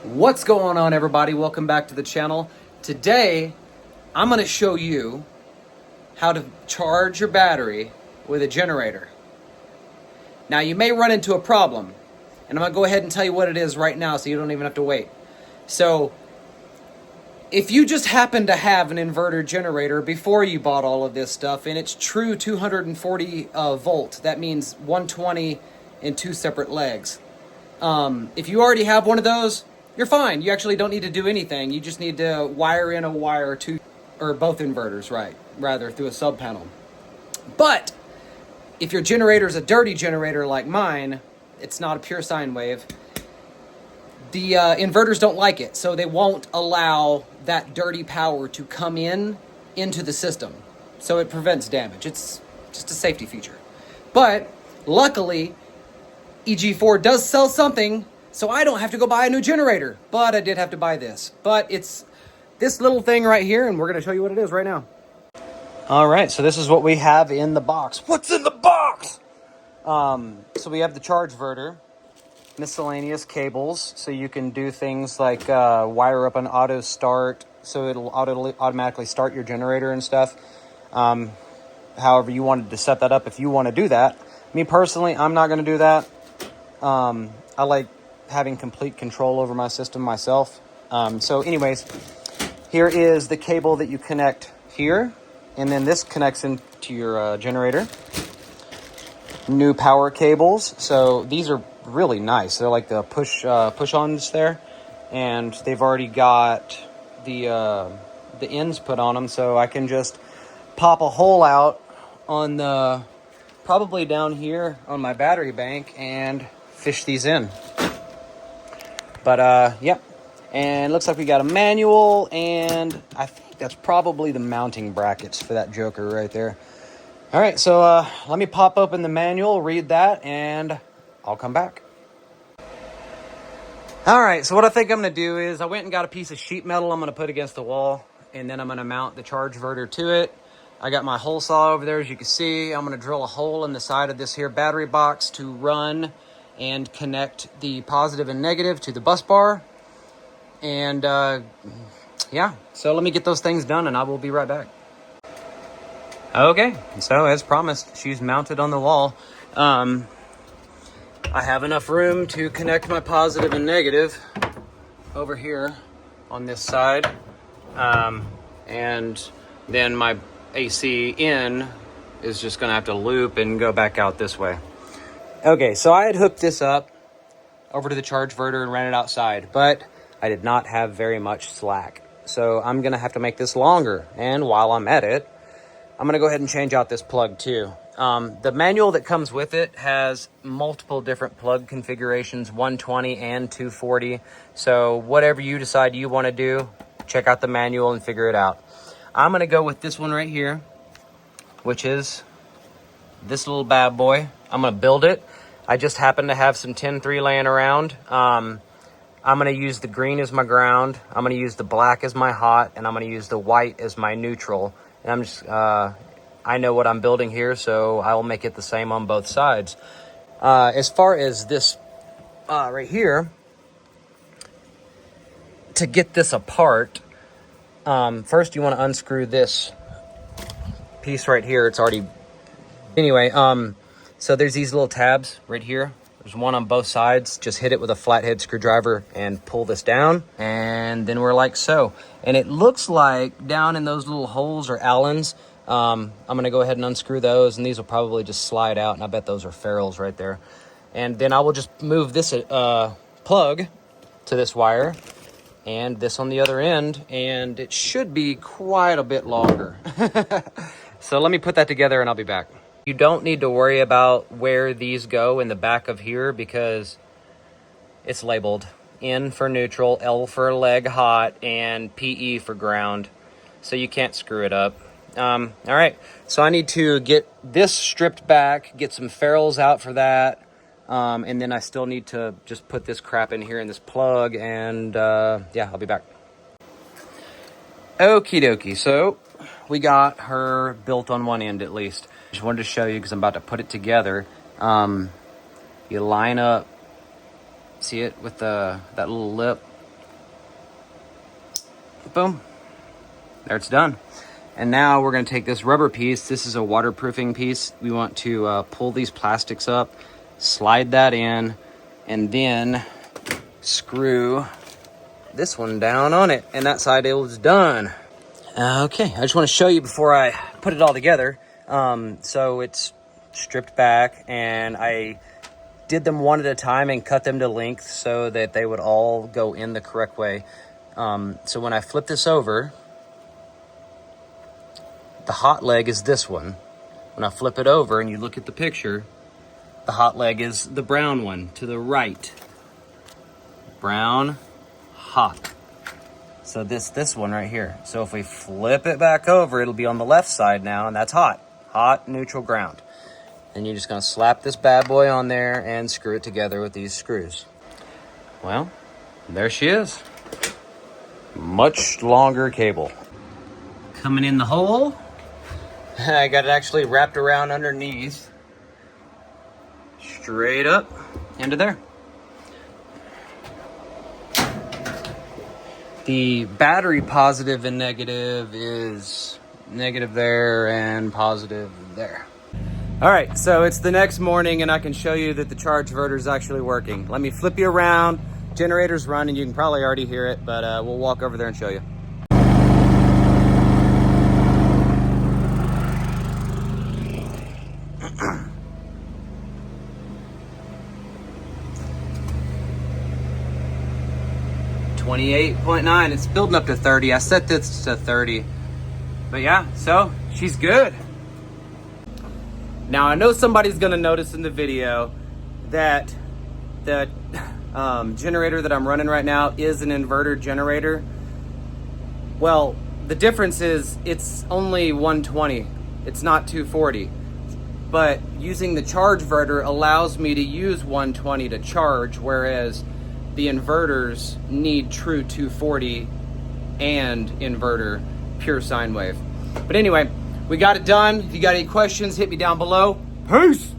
What's going on, everybody? Welcome back to the channel. Today I'm going to show you how to charge your battery with a generator. Now you may run into a problem, and I'm going to go ahead and tell you what it is right now so you don't even have to wait. So if you just happen to have an inverter generator before you bought all of this stuff and it's true 240 volt, that means 120 in two separate legs. If you already have one of those, you're fine. You actually don't need to do anything. You just need to wire in a wire to, or both inverters, rather, through a sub panel. But if your generator is a dirty generator like mine, it's not a pure sine wave, the inverters don't like it, so they won't allow that dirty power to come into the system. So it prevents damage. It's just a safety feature. But luckily, EG4 does sell something, so I don't have to go buy a new generator. But I did have to buy this. But it's this little thing right here, and we're going to show you what it is right now. All right, so this is what we have in the box. What's in the box? So we have the Chargeverter, miscellaneous cables, so you can do things like wire up an auto start, so it'll automatically start your generator and stuff. However you wanted to set that up, if you want to do that. Me personally, I'm not going to do that. I like having complete control over my system myself. So anyways, here is the cable that you connect here, and then this connects into your generator. New power cables. So these are really nice. They're like the push-ons there, and they've already got the ends put on them, so I can just pop a hole out on the probably down here on my battery bank and fish these in. But yep, and it looks like we got a manual, and I think that's probably the mounting brackets for that joker right there. All right, so let me pop open the manual, read that, and I'll come back. All right, so what I think I'm going to do is I went and got a piece of sheet metal I'm going to put against the wall, and then I'm going to mount the Chargeverter to it. I got my hole saw over there, as you can see. I'm going to drill a hole in the side of this here battery box to run and connect the positive and negative to the bus bar. And yeah, so let me get those things done and I will be right back. Okay, so as promised, she's mounted on the wall. I have enough room to connect my positive and negative over here on this side. And then my AC in is just gonna have to loop and go back out this way. Okay, so I had hooked this up over to the Chargeverter and ran it outside, but I did not have very much slack. So I'm gonna have to make this longer. And while I'm at it, I'm gonna go ahead and change out this plug too. The manual that comes with it has multiple different plug configurations, 120 and 240. So whatever you decide you wanna do, check out the manual and figure it out. I'm gonna go with this one right here, which is this little bad boy. I'm gonna build it. I just happen to have some 10-3 laying around. I'm gonna use the green as my ground. I'm gonna use the black as my hot, and I'm gonna use the white as my neutral. And I'm just, I know what I'm building here, so I will make it the same on both sides. As far as this right here, to get this apart, first you want to unscrew this piece right here. It's already, anyway, so there's these little tabs right here. There's one on both sides. Just hit it with a flathead screwdriver and pull this down, and then we're like so. And it looks like down in those little holes are Allens. I'm gonna go ahead and unscrew those, and these will probably just slide out, and I bet those are ferrules right there. And then I will just move this plug to this wire and this on the other end, and it should be quite a bit longer. So let me put that together and I'll be back. You don't need to worry about where these go in the back of here because it's labeled N for neutral, L for leg hot, and PE for ground. So you can't screw it up. All right, so I need to get this stripped back, get some ferrules out for that. And then I still need to just put this crap in here in this plug, and yeah, I'll be back. Okie dokie, so we got her built on one end at least. Just wanted to show you because I'm about to put it together. You line up, see it with that little lip boom, there it's done. And now we're going to take this rubber piece. This is a waterproofing piece. We want to pull these plastics up, slide that in, and then screw this one down on it. And that side is done. Okay, I just want to show you before I put it all together. So it's stripped back, and I did them one at a time and cut them to length so that they would all go in the correct way. So when I flip this over, the hot leg is this one. When I flip it over and you look at the picture, the hot leg is the brown one to the right. Brown, hot. So this one right here. So if we flip it back over, it'll be on the left side now, and that's hot. Hot, neutral, ground. And you're just gonna slap this bad boy on there and screw it together with these screws. Well, there she is. Much longer cable. Coming in the hole. I got it actually wrapped around underneath. Straight up into there. The battery positive and negative is negative there and positive there. All right, so it's the next morning and I can show you that the Chargeverter is actually working. Let me flip you around. Generator's running. You can probably already hear it, but we'll walk over there and show you. .9. It's building up to 30. I set this to 30. But yeah, so she's good. Now I know somebody's gonna notice in the video that the generator that I'm running right now is an inverter generator. Well, the difference is it's only 120. It's not 240. But using the Chargeverter allows me to use 120 to charge, whereas the inverters need true 240 and inverter pure sine wave. But anyway, we got it done. If you got any questions, hit me down below. Peace!